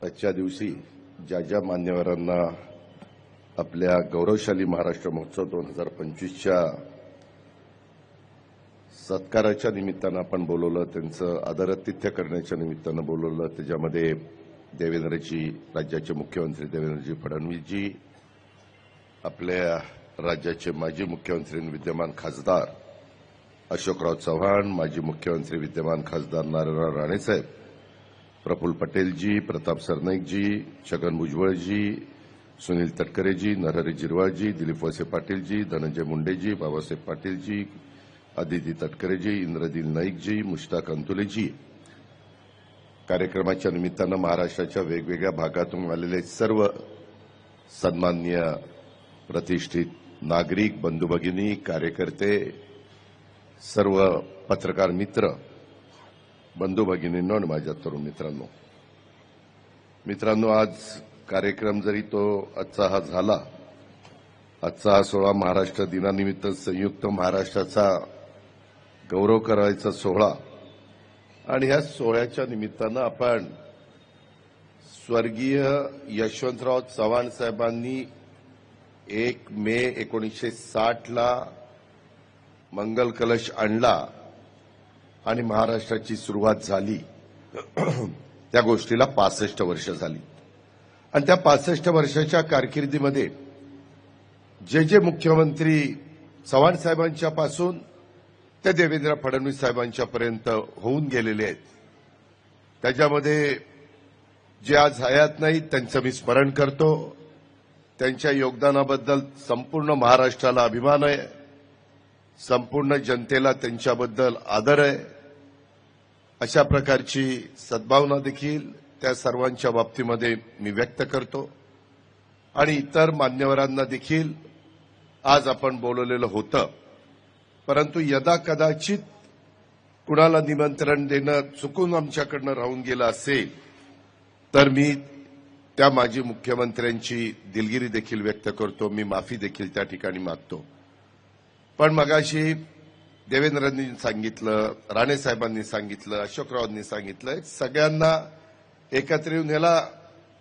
आजच्या दिवशी ज्या ज्या मान्यवरांना आपल्या गौरवशाली महाराष्ट्र महोत्सव 2025च्या सत्काराच्या निमित्तानं आपण बोलवलं, त्यांचं आदरातिथ्य करण्याच्या निमित्तानं बोलवलं. त्याच्यामध्ये देवेंद्रजी, राज्याचे मुख्यमंत्री देवेंद्रजी फडणवीसजी, आपल्या राज्याचे माजी मुख्यमंत्री विद्यमान खासदार अशोकराव चव्हाण, माजी मुख्यमंत्री विद्यमान खासदार नारायणराव राणेसाहेब, प्रफुल्ल पटेलजी, प्रताप सरनाईकजी, छगन भुजबळजी, सुनील तटकरेजी, नरहरी झिरवाळजी, दिलीप वळसे पाटीलजी, धनंजय मुंडेजी, बाबासाहेब पाटीलजी, आदिती तटकरेजी, इंद्रदिल नाईकजी, मुश्ताक अंतुलेजी. कार्यक्रमाच्या निमित्तानं महाराष्ट्राच्या वेगवेगळ्या भागातून आलेले सर्व सन्माननीय प्रतिष्ठित नागरिक, बंधू भगिनी, कार्यकर्ते, सर्व पत्रकार मित्र, बंधू भगिनींनो आणि माझ्या तरुण मित्रांनो, आज कार्यक्रम जरी तो आजचा हा झाला, आजचा हा 16 महाराष्ट्र दिनानिमित्त संयुक्त महाराष्ट्राचा गौरव करायचा सोहळा, आणि ह्या सोहळ्याच्या निमित्तानं आपण स्वर्गीय यशवंतराव चव्हाण साहेबांनी 1 मे 1960ला मंगल कलश आणला आणि महाराष्ट्राची सुरुवात झाली. त्या गोष्टीला 65 वर्ष झाली. आणि त्या 65 वर्षाच्या कारकिर्दीमध्ये जे मुख्यमंत्री चव्हाण साहेबांच्यापासून ते देवेंद्र फडणवीस साहेबांच्यापर्यंत होऊन गेलेले आहेत, त्याच्यामध्ये जे आज हयात नाहीत त्यांचं मी स्मरण करतो. त्यांच्या योगदानाबद्दल संपूर्ण महाराष्ट्राला अभिमान आहे, संपूर्ण जनतेला त्यांच्याबद्दल आदर आहे. अशा प्रकारची सद्भावना देखील त्या सर्वांच्या बाबतीमध्ये मी व्यक्त करतो. आणि इतर मान्यवरांना देखील आज आपण बोलवलेलं होतं, परंतु यदा कदाचित कुणाला निमंत्रण देणं चुकून आमच्याकडनं राहून गेलं असेल तर मी त्या माजी मुख्यमंत्र्यांची दिलगिरी देखील व्यक्त करतो. मी माफी देखील त्या ठिकाणी मागतो. पण मगाशी देवेंद्रांनी सांगितलं, राणेसाहेबांनी सांगितलं, अशोकरावांनी सांगितलं, सगळ्यांना एकत्र येऊन याला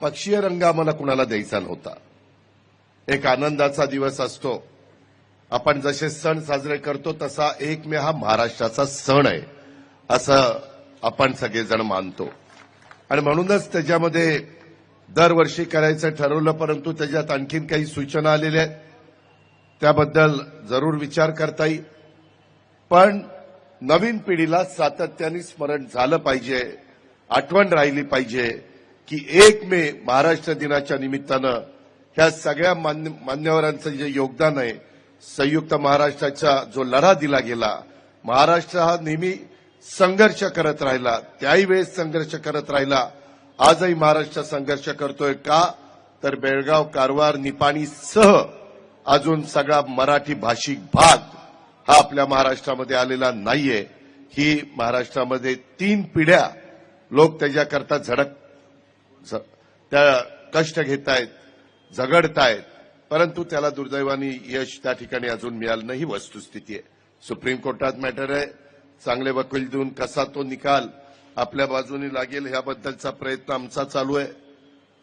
पक्षीय रंग आम्हाला कुणाला द्यायचा नव्हता. एक आनंदाचा दिवस असतो. आपण जसे सण साजरे करतो तसा 1 मे हा महाराष्ट्राचा सण आहे असं आपण सगळेजण मानतो. आणि म्हणूनच त्याच्यामध्ये दरवर्षी करायचं ठरवलं, परंतु त्याच्यात आणखीन काही सूचना आलेल्या आहेत, त्याबद्दल जरूर विचार करता येईल. पण नवीन पिढीला सातत्याने स्मरण झालं पाहिजे, आठवण राहिली पाहिजे की 1 मे महाराष्ट्र दिनाच्या निमित्तानं ह्या सगळ्या मान्यवरांचं जे योगदान आहे, संयुक्त महाराष्ट्राचा जो लढा दिला गेला, महाराष्ट्र हा नेहमी संघर्ष करत राहिला, त्याही वेळेस संघर्ष करत राहिला. आजही महाराष्ट्र संघर्ष करतोय का, तर बेळगाव, कारवार, निपाणी सह अजून सगळा मराठी भाषिक भाग हा आपल्या महाराष्ट्रामध्ये आलेला नाहीये. ही महाराष्ट्रामध्ये 3 पिढ्या लोक त्याच्याकरता त्या कष्ट घेतायत, झगडतायत, परंतु त्याला दुर्दैवाने यश त्या ठिकाणी अजून मिळालं नाही. ही वस्तुस्थिती आहे. सुप्रीम कोर्टात मॅटर आहे. चांगले वकील देऊन कसा तो निकाल आपल्या बाजूने लागेल ह्याबद्दलचा प्रयत्न आमचा चालू आहे.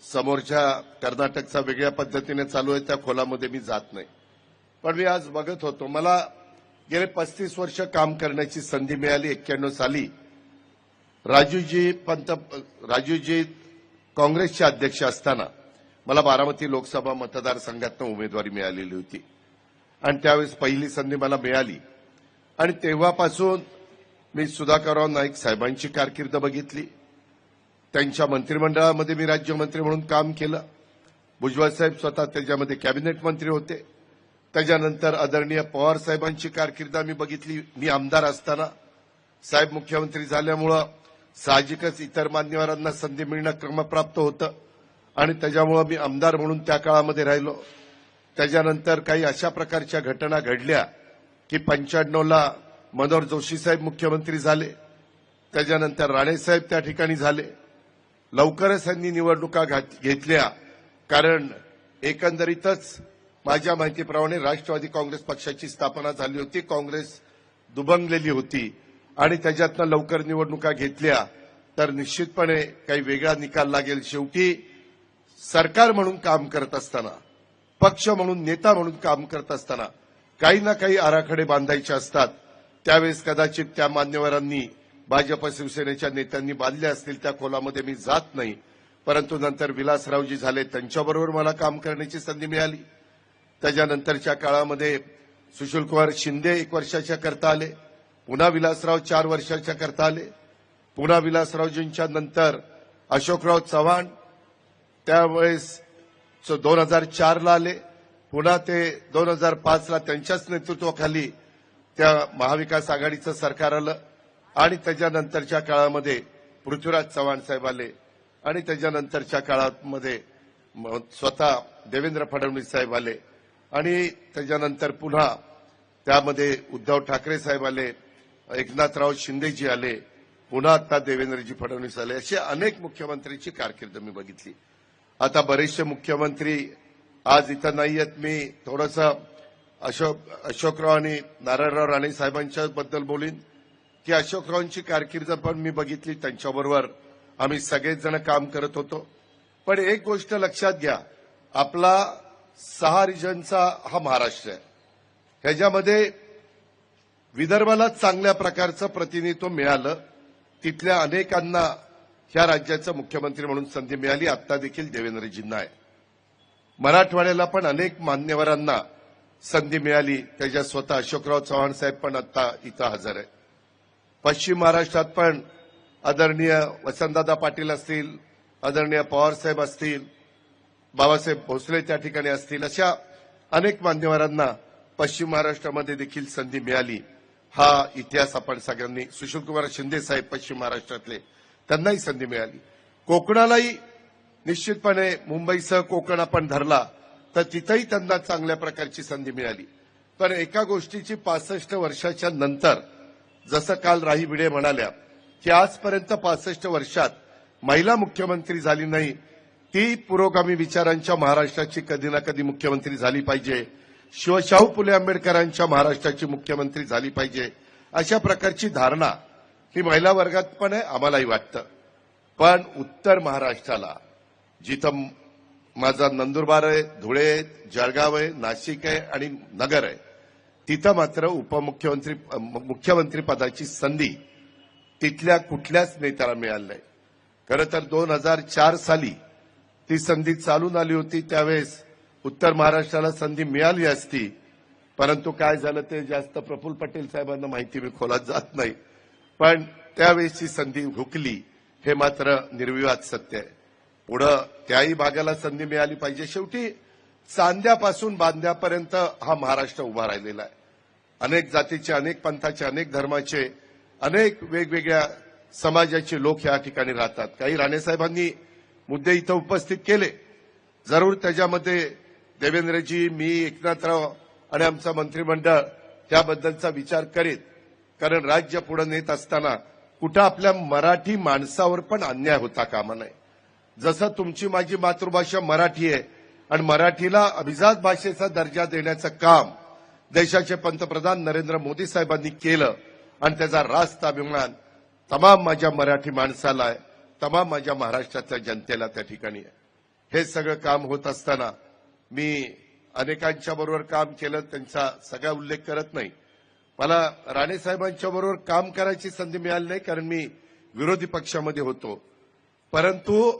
समोरच्या कर्नाटकचा वेगळ्या पद्धतीने चालू आहे, त्या खोलामध्ये मी जात नाही. पण मी आज बघत होतो, मला गेले 35 वर्ष काम करण्याची संधी मिळाली. 91 साली राजूजी काँग्रेसचे अध्यक्ष असताना मला बारामती लोकसभा मतदारसंघातून उमेदवारी मिळालेली होती आणि त्यावेळेस पहिली संधी मला मिळाली. आणि तेव्हापासून मी सुधाकरराव नाईक साहेबांची कारकीर्द बघितली. त्यांच्या मंत्रिमंडळामध्ये मी राज्यमंत्री म्हणून काम केलं. भुजबळ साहेब स्वतः त्याच्यामध्ये कॅबिनेट मंत्री होते. त्याच्यानंतर आदरणीय पवार साहेबांची कारकीर्द मी बघितली. मी आमदार असताना साहेब मुख्यमंत्री झाल्यामुळं साहजिकच इतर मान्यवरांना संधी मिळणं क्रमप्राप्त होतं आणि त्याच्यामुळं मी आमदार म्हणून त्या काळामध्ये राहिलो. त्याच्यानंतर काही अशा प्रकारच्या घटना घडल्या की 95ला मनोहर जोशी साहेब मुख्यमंत्री झाले. त्याच्यानंतर राणेसाहेब त्या ठिकाणी झाले. लवकरच त्यांनी निवडणुका घेतल्या, कारण एकंदरीतच माझ्या माहितीप्रमाणे राष्ट्रवादी काँग्रेस पक्षाची स्थापना झाली होती. काँग्रेस दुभंगलेली होती आणि त्याच्यातनं लवकर निवडणुका घेतल्या तर निश्चितपणे काही वेगळा निकाल लागेल. शेवटी सरकार म्हणून काम करत असताना, पक्ष म्हणून, नेता म्हणून काम करत असताना काही ना काही आराखडे बांधायचे असतात. त्यावेळेस कदाचित त्या मान्यवरांनी, भाजप शिवसेनेच्या नेत्यांनी बांधले असतील. त्या खोलामध्ये मी जात नाही. परंतु नंतर विलासरावजी झाले, त्यांच्याबरोबर मला काम करण्याची संधी मिळाली. त्याच्यानंतरच्या काळामध्ये सुशीलकुमार शिंदे 1 वर्षाच्या करता आले, पुन्हा विलासराव 4 वर्षाच्या करता आले, पुन्हा विलासरावजींच्या नंतर अशोकराव चव्हाण त्यावेळेस 2004ला आले, पुन्हा ते 2005ला त्यांच्याच नेतृत्वाखाली त्या महाविकास आघाडीचं सरकार आलं आणि त्याच्यानंतरच्या काळामध्ये पृथ्वीराज चव्हाण साहेब आले आणि त्याच्यानंतरच्या काळामध्ये स्वतः देवेंद्र फडणवीस साहेब आले आणि त्याच्यानंतर पुन्हा त्यामध्ये उद्धव ठाकरे साहेब आले, एकनाथराव शिंदेजी आले, पुन्हा आता देवेंद्रजी फडणवीस आले. असे अनेक मुख्यमंत्र्यांची कारकीर्द मी बघितली. आता बरेचसे मुख्यमंत्री आज इथं नाही आहेत. मी थोडंसं अशोकराव आणि नारायणराव राणे साहेबांच्या बद्दल बोलीन की अशोकरावांची कारकीर्द पण मी बघितली. त्यांच्याबरोबर आम्ही सगळेच जण काम करत होतो. पण एक गोष्ट लक्षात घ्या, आपला 6 रिजनचा हा महाराष्ट्र आहे. ह्याच्यामध्ये विदर्भाला चांगल्या प्रकारचं प्रतिनिधित्व मिळालं. तिथल्या अनेकांना ह्या राज्याचं मुख्यमंत्री म्हणून संधी मिळाली. आता देखील देवेंद्रजींना आहे. मराठवाड्याला पण अनेक मान्यवरांना संधी मिळाली. त्याच्या स्वतः अशोकराव चव्हाण साहेब पण आता इथं हजर आहे. पश्चिम महाराष्ट्रात पण आदरणीय वसंतदादा पाटील असतील, आदरणीय पवार साहेब असतील, बाबासाहेब भोसले त्या ठिकाणी असतील, अशा अनेक मान्यवरांना पश्चिम महाराष्ट्रामध्ये देखील संधी मिळाली. हा इतिहास आपण सगळ्यांनी, सुशीलकुमार शिंदे साहेब पश्चिम महाराष्ट्रातले, त्यांनाही संधी मिळाली. कोकणालाही निश्चितपणे मुंबईसह कोकण आपण धरला तर तिथंही त्यांना चांगल्या प्रकारची संधी मिळाली. पण एका गोष्टीची 65 वर्षाच्या नंतर, जसं काल राही भिडे म्हणाल्या की आजपर्यंत 65 वर्षात महिला मुख्यमंत्री झाली नाही, ती पुरोगामी विचारांच्या महाराष्ट्राची कधी ना कधी मुख्यमंत्री झाली पाहिजे. शिवशाहू फुले आंबेडकरांच्या महाराष्ट्राची मुख्यमंत्री झाली पाहिजे, अशा प्रकारची धारणा ही महिला वर्गात पण आहे, आम्हालाही वाटतं. पण उत्तर महाराष्ट्राला, जिथं माझा नंदुरबार आहे, धुळे आहे, जळगाव आहे, नाशिक आहे आणि नगर आहे, तिथं मात्र मुख्यमंत्री पदाची संधी तिथल्या कुठल्याच नेत्याला मिळाली नाही. खरं तर 2004 साली ती संधी चालून आली होती. त्यावेळेस उत्तर महाराष्ट्राला संधी मिळाली असती, परंतु काय झालं ते जास्त प्रफुल्ल पटेल साहेबांना माहिती, मी खोलात जात नाही. पण त्यावेळेसची संधी हुकली, हे मात्र निर्विवाद सत्य आहे. पुढं त्याही भागाला संधी मिळाली पाहिजे. शेवटी चांद्यापासून बांद्यापर्यंत हा महाराष्ट्र उभा राहिलेला आहे. अनेक जातीचे, अनेक पंथाचे, अनेक धर्माचे, अनेक वेगवेगळ्या समाजाचे लोक या ठिकाणी राहतात. काही राणेसाहेबांनी मुद्दे इथं उपस्थित केले. जरूर त्याच्यामध्ये देवेंद्रजी, मी, एकनाथराव आणि आमचा मंत्रिमंडळ त्याबद्दलचा विचार करीत. कारण राज्य पुढे नेत असताना कुठं आपल्या मराठी माणसावर पण अन्याय होता कामा नये. जसं तुमची माझी मातृभाषा मराठी आहे आणि मराठीला अभिजात भाषेचा दर्जा देण्याचं काम देशाचे पंतप्रधान नरेंद्र मोदी साहेबांनी केलं आणि त्याचा रास्त अभिमान तमाम माझ्या मराठी माणसाला आहे, तमाम माझ्या महाराष्ट्रातल्या जनतेला त्या ठिकाणी आहे. हे सगळं काम होत असताना मी अनेकांच्या बरोबर काम केलं, त्यांचा सगळा उल्लेख करत नाही. मला राणेसाहेबांच्या बरोबर काम करायची संधी मिळाली नाही, कारण मी विरोधी पक्षामध्ये होतो. परंतु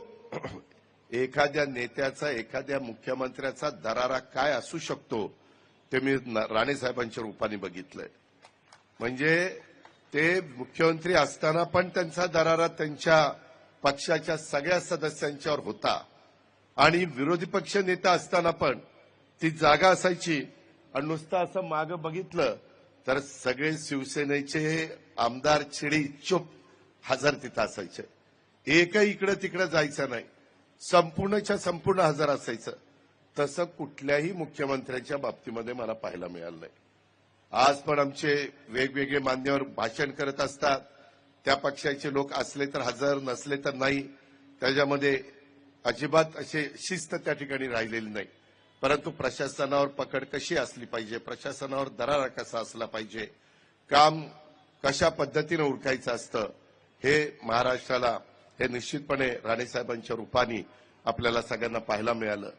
एखाद्या नेत्याचा, एखाद्या मुख्यमंत्र्याचा दरारा काय असू शकतो ते मी राणेसाहेबांच्या रूपाने बघितलंय. म्हणजे ते मुख्यमंत्री असताना पण त्यांचा दरारा त्यांच्या पक्षाच्या सगळ्या सदस्यांच्यावर होता आणि विरोधी पक्ष नेता असताना पण ती जागा असायची. आणि नुसतं असं मागं बघितलं तर सगळे शिवसेनेचे आमदार चिडी चुप हजर तिथं असायचे. एकही इकडं तिकडं जायचं नाही, संपूर्णच्या संपूर्ण हजर असायचं. तसं कुठल्याही मुख्यमंत्र्यांच्या बाबतीमध्ये मला पाहायला मिळालं नाही. आज पण आमचे वेगवेगळे मान्यवर भाषण करत असतात. त्या पक्षाचे लोक असले तर हजर, नसले तर नाही. त्याच्यामध्ये अजिबात असे शिस्त त्या ठिकाणी राहिलेली नाही. परंतु प्रशासनावर पकड कशी असली पाहिजे, प्रशासनावर दरारा कसा असला पाहिजे, काम कशा पद्धतीने उरकायचं असतं, हे महाराष्ट्राला हे निश्चितपणे राणेसाहेबांच्या रूपाने आपल्याला सगळ्यांना पाहायला मिळालं.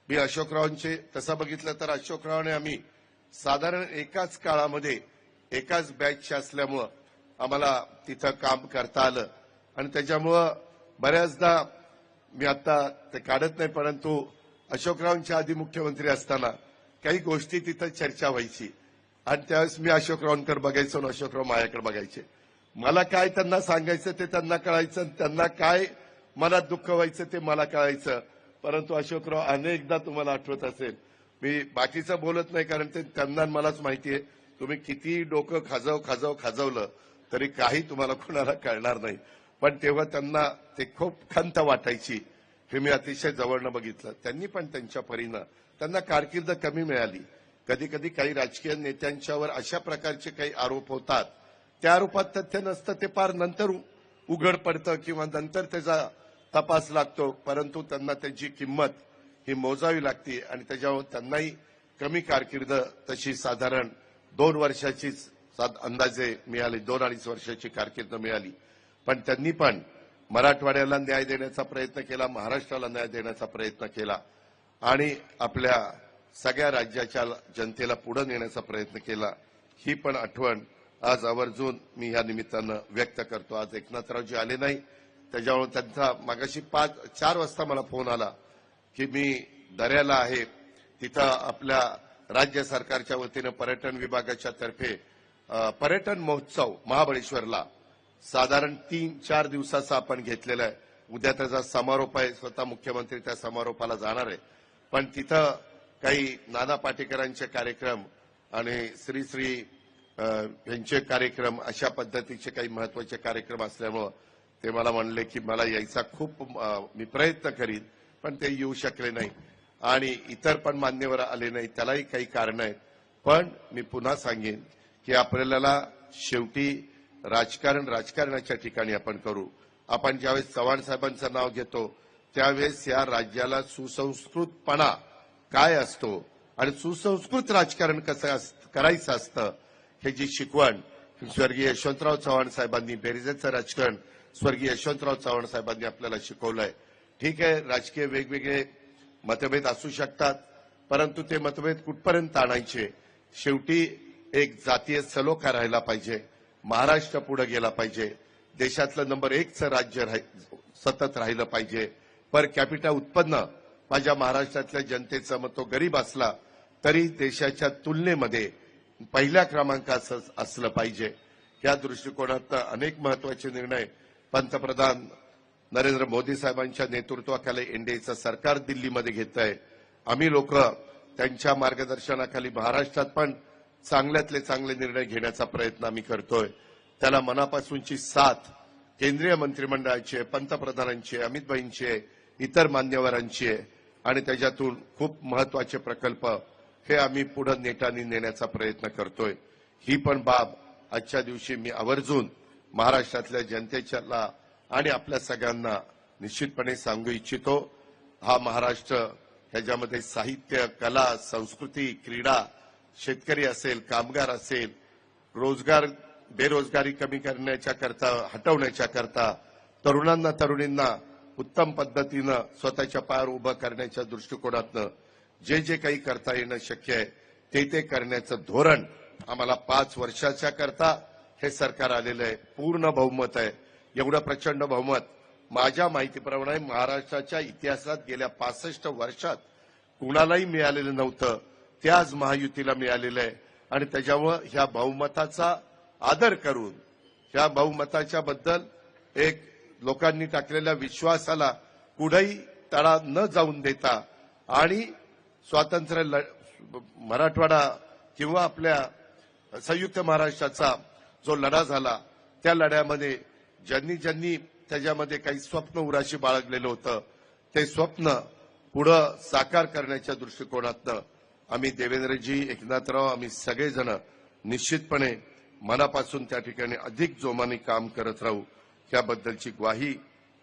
मी अशोकरावांचे तसं बघितलं तर अशोकरावाने आम्ही साधारण एकाच काळामध्ये एकाच बॅचचे असल्यामुळं आम्हाला तिथं काम करता आलं आणि त्याच्यामुळं बऱ्याचदा मी आता ते काढत नाही, परंतु अशोकरावांच्या आधी मुख्यमंत्री असताना काही गोष्टी तिथं चर्चा व्हायची आणि त्यावेळेस मी अशोकरावांकडे बघायचो आणि अशोकराव माझ्याकडे बघायचे. मला काय त्यांना सांगायचं ते त्यांना कळायचं, त्यांना काय मनात दुःख व्हायचं ते मला कळायचं. परंतु अशोकराव अनेकदा तुम्हाला आठवत असेल, मी बाकीचं बोलत नाही कारण ते त्यांना मलाच माहितीये, तुम्ही किती डोकं खाजवलं तरी काही तुम्हाला कोणाला कळणार नाही. पण तेव्हा त्यांना ते खूप खंत वाटायची, हे मी अतिशय जवळनं बघितलं. त्यांनी पण त्यांच्या परीनं त्यांना कारकीर्द कमी मिळाली. कधी कधी काही राजकीय नेत्यांच्यावर अशा प्रकारचे काही आरोप होतात, त्या आरोपात तथ्य नसतं, ते फार नंतर उघड पडतं किंवा नंतर त्याचा तपास लागतो. परंतु त्यांना त्याची किंमत ही मोजावी लागते आणि त्याच्यावर त्यांनाही कमी कारकीर्द तशी साधारण 2 वर्षाचीच अंदाजे मिळाली, 2-2.5 वर्षाची कारकीर्द मिळाली. पण त्यांनी पण मराठवाड्याला न्याय देण्याचा प्रयत्न केला, महाराष्ट्राला न्याय देण्याचा प्रयत्न केला आणि आपल्या सगळ्या राज्याच्या जनतेला पुढे नेण्याचा प्रयत्न केला. ही पण आठवण आज आवर्जून मी या निमित्तानं व्यक्त करतो. आज एकनाथरावजी आले नाही, त्याच्यामुळे त्यांचा मागाशी 4 वाजता मला फोन आला की मी दर्याला आहे, तिथं आपल्या राज्य सरकारच्या वतीनं पर्यटन विभागाच्या तर्फे पर्यटन महोत्सव महाबळेश्वरला साधारण 3-4 दिवसाचा आपण घेतलेला आहे. उद्या त्याचा समारोप आहे, स्वतः मुख्यमंत्री त्या समारोपाला जाणार आहे. पण तिथं काही नाना पाटेकरांचे कार्यक्रम आणि श्री यांचे कार्यक्रम अशा पद्धतीचे काही महत्वाचे कार्यक्रम असल्यामुळं ते मला म्हणले की मला यायचा खूप मी प्रयत्न करीन, पण ते येऊ शकले नाही आणि इतर पण मान्यवर आले नाही. त्यालाही काही कारण आहेत. पण मी पुन्हा सांगेन की आपल्याला शेवटी राजकारणाच्या ठिकाणी आपण करू. आपण ज्यावेळेस चव्हाण साहेबांचं नाव घेतो त्यावेळेस या राज्याला सुसंस्कृतपणा काय असतो आणि सुसंस्कृत राजकारण कसं करायचं असतं हे जी शिकवण स्वर्गीय यशवंतराव चव्हाण साहेबांनी, बेरीजेचं राजकारण स्वर्गीय यशवंतराव चव्हाण साहेबांनी आपल्याला शिकवलंय. ठीक आहे, राजकीय वेगवेगळे मतभेद असू शकतात, परंतु ते मतभेद कुठपर्यंत आणायचे. शेवटी एक जातीय सलोखा राहिला पाहिजे, महाराष्ट्र पुढे गेला पाहिजे, देशातलं नंबर 1चं राज्य सतत राहिलं पाहिजे. पर कॅपिटा उत्पन्न माझ्या महाराष्ट्रातल्या जनतेचं मग तो गरीब असला तरी देशाच्या तुलनेमध्ये पहिल्या क्रमांकाचं असलं पाहिजे. या दृष्टिकोनात अनेक महत्वाचे निर्णय पंतप्रधान नरेंद्र मोदी साहेबांच्या नेतृत्वाखाली एनडीएचं सरकार दिल्लीमध्ये घेत आहे. आम्ही लोक त्यांच्या मार्गदर्शनाखाली महाराष्ट्रात पण चांगल्यातले चांगले निर्णय घेण्याचा प्रयत्न आम्ही करतोय. त्याला मनापासूनची साथ केंद्रीय मंत्रिमंडळाची आहे, पंतप्रधानांची आहे, अमित भाईंची आहे, इतर मान्यवरांची आहे आणि त्याच्यातून खूप महत्वाचे प्रकल्प हे आम्ही पुढे नेटाने नेण्याचा प्रयत्न करतोय. ही पण बाब आजच्या दिवशी मी आवर्जून महाराष्ट्रातल्या जनतेला आणि आपल्या सगळ्यांना निश्चितपणे सांगू इच्छितो. हा महाराष्ट्र ह्याच्यामध्ये साहित्य, कला, संस्कृती, क्रीडा, शेतकरी असेल, कामगार असेल, बेरोजगारी कमी करण्याच्या करता, हटवण्याच्या करता, तरुणींना उत्तम पद्धतीनं स्वतःच्या पायावर उभं करण्याच्या दृष्टिकोनातनं जे काही करता येणं शक्य आहे ते करण्याचं धोरण आम्हाला 5 वर्षाच्या करता हे सरकार आलेलं आहे. पूर्ण बहुमत आहे. एवढं प्रचंड बहुमत माझ्या माहितीप्रमाणे महाराष्ट्राच्या इतिहासात गेल्या 65 वर्षात कुणालाही मिळालेलं नव्हतं. ते आज महायुतीला मिळालेलं आहे आणि त्याच्यामुळे ह्या बहुमताचा आदर करून ह्या बहुमताच्या बद्दल एक लोकांनी टाकलेल्या विश्वासाला कुठेही तडा न जाऊन देता आणि स्वातंत्र्य मराठवाडा किंवा आपल्या संयुक्त महाराष्ट्राचा जो लढा झाला त्या लढ्यामध्ये ज्यांनी त्याच्यामध्ये काही स्वप्न उराशी बाळगलेलं होतं ते स्वप्न पुढे साकार करण्याच्या दृष्टिकोनातनं आम्ही देवेंद्रजी, एकनाथराव, आम्ही सगळेजण निश्चितपणे मनापासून त्या ठिकाणी अधिक जोमाने काम करत राहू याबद्दलची ग्वाही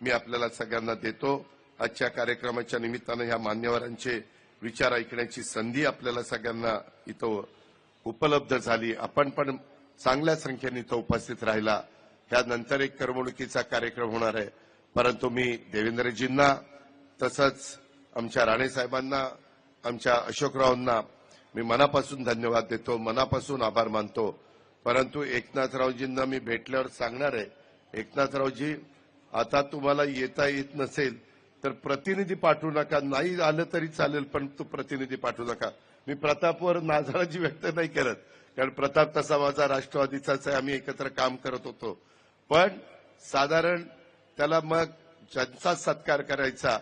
मी आपल्याला सगळ्यांना देतो. आजच्या कार्यक्रमाच्या निमित्तानं ह्या मान्यवरांचे विचार ऐकण्याची संधी आपल्याला सगळ्यांना इथं उपलब्ध झाली. आपण पण चांगल्या संख्येने इथं उपस्थित राहिला त्यानंतर एक करमणुकीचा कार्यक्रम होणार आहे. परंतु मी देवेंद्रजींना तसंच आमच्या राणेसाहेबांना, आमच्या अशोकरावांना मी मनापासून धन्यवाद देतो, मनापासून आभार मानतो. परंतु एकनाथरावजींना मी भेटल्यावर सांगणार आहे, एकनाथरावजी आता तुम्हाला येता येत नसेल तर प्रतिनिधी पाठवू नका, नाही आलं तरी चालेल पण तू प्रतिनिधी पाठवू नका. मी प्रतापवर नाराजी व्यक्त नाही करत, कारण प्रताप तसा माझा राष्ट्रवादीचाच आहे, आम्ही एकत्र काम करत होतो. पण साधारण त्याला मग ज्यांचा सत्कार करायचा,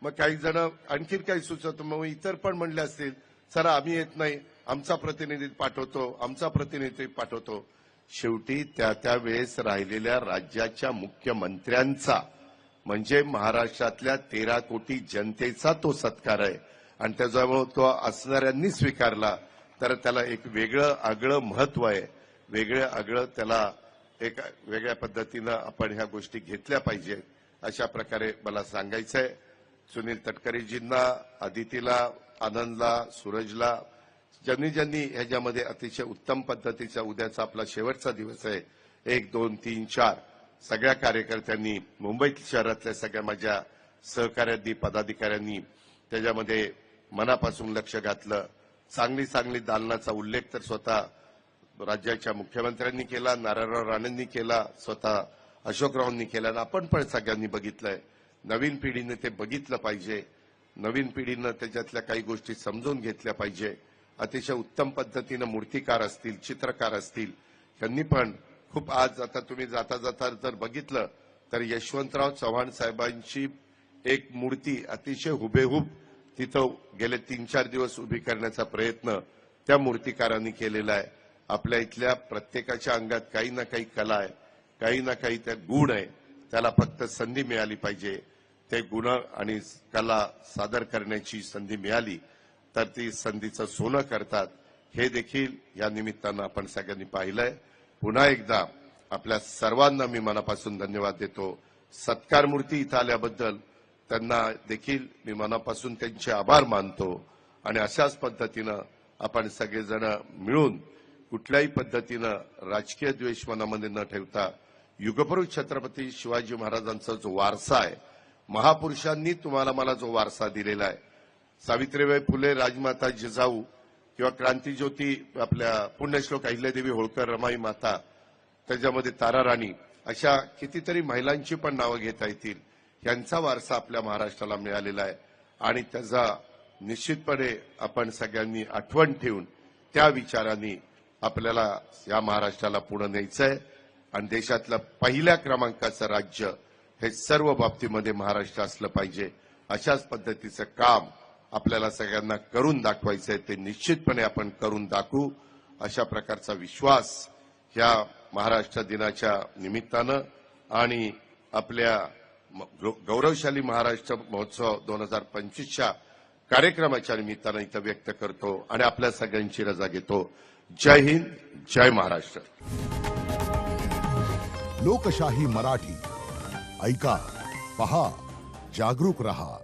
मग काही जण आणखीन काही सुचवतो, मग इतर पण म्हणले असतील सर आम्ही येत नाही, आमचा प्रतिनिधी पाठवतो, आमचा प्रतिनिधी पाठवतो. शेवटी त्या वेळेस राहिलेल्या राज्याच्या मुख्यमंत्र्यांचा म्हणजे महाराष्ट्रातल्या 13 कोटी जनतेचा तो सत्कार आहे आणि त्याच्यामुळे तो असणाऱ्यांनी स्वीकारला तर त्याला एक वेगळं आगळं महत्व आहे, वेगळं आगळं त्याला एक वेगळ्या पद्धतीनं आपण ह्या गोष्टी घेतल्या पाहिजेत अशा प्रकारे मला सांगायचं आहे. सुनील तटकरेजींना, आदितीला, आनंदला, सूरजला, ज्यांनी ह्याच्यामध्ये अतिशय उत्तम पद्धतीचा उद्याचा आपला शेवटचा दिवस आहे, 1, 2, 3, 4 सगळ्या कार्यकर्त्यांनी, मुंबई शहरातल्या सगळ्या माझ्या सहकाऱ्यांनी, पदाधिकाऱ्यांनी त्याच्यामध्ये मनापासून लक्ष घातलं. चांगली दालनाचा उल्लेख तर स्वतः राज्याच्या मुख्यमंत्र्यांनी केला, नारायणराव राणेंनी केला, स्वतः अशोकरावांनी केला आणि आपण पण सगळ्यांनी बघितलंय. नवीन पिढीने ते बघितलं पाहिजे, नवीन पिढीनं त्याच्यातल्या काही गोष्टी समजून घेतल्या पाहिजे. अतिशय उत्तम पद्धतीनं मूर्तिकार असतील, चित्रकार असतील, त्यांनी पण खूप आज आता तुम्ही जाता जाता जर बघितलं तर यशवंतराव चव्हाण साहेबांची एक मूर्ती अतिशय हुबेहूब तिथं गेले 3-4 दिवस उभी करण्याचा प्रयत्न त्या मूर्तिकारांनी केलेला आहे. आपल्या इथल्या प्रत्येकाच्या अंगात काही ना काही कला आहे, काही ना काही त्या गुण आहे, त्याला फक्त संधी मिळाली पाहिजे. ते गुण आणि कला सादर करण्याची संधी मिळाली तर ती संधीचं सोनं करतात, हे देखील या निमित्तानं आपण सगळ्यांनी पाहिलंय. पुन्हा एकदा आपल्या सर्वांना मी मनापासून धन्यवाद देतो. सत्कार मूर्ती इथं आल्याबद्दल त्यांना देखील मी मनापासून त्यांचे आभार मानतो आणि अशाच पद्धतीनं आपण सगळेजण मिळून कुठल्याही पद्धतीनं राजकीय द्वेष मनामध्ये न ठेवता युगपुरुष छत्रपती शिवाजी महाराजांचा जो वारसा आहे, महापुरुषांनी तुम्हाला मला जो वारसा दिलेला आहे, सावित्रीबाई फुले, राजमाता जिजाऊ किंवा क्रांतीज्योती आपल्या पुण्यश्लोक अहिल्यादेवी होळकर, रमाई माता, त्याच्यामध्ये ताराराणी, अशा कितीतरी महिलांची पण नावं घेता येतील. यांचा वारसा आपल्या महाराष्ट्राला मिळालेला आहे आणि त्याचा निश्चितपणे आपण सगळ्यांनी आठवण ठेवून त्या विचारांनी आपल्याला या महाराष्ट्राला पुढे न्यायचं आहे आणि देशातलं पहिल्या क्रमांकाचं राज्य हे सर्व बाबतीमध्ये महाराष्ट्र असलं पाहिजे. अशाच पद्धतीचं काम आपल्याला सगळ्यांना करून दाखवायचं आहे, ते निश्चितपणे आपण करून दाखवू अशा प्रकारचा विश्वास या महाराष्ट्र दिनाच्या निमित्तानं आणि आपल्या गौरवशाली महाराष्ट्र महोत्सव 2025च्या कार्यक्रमाच्या निमित्तानं इथं व्यक्त करतो आणि आपल्या सगळ्यांची रजा घेतो. जय हिंद, जय महाराष्ट्र. लोकशाही मराठी ऐका, पहा, जागरूक रहा.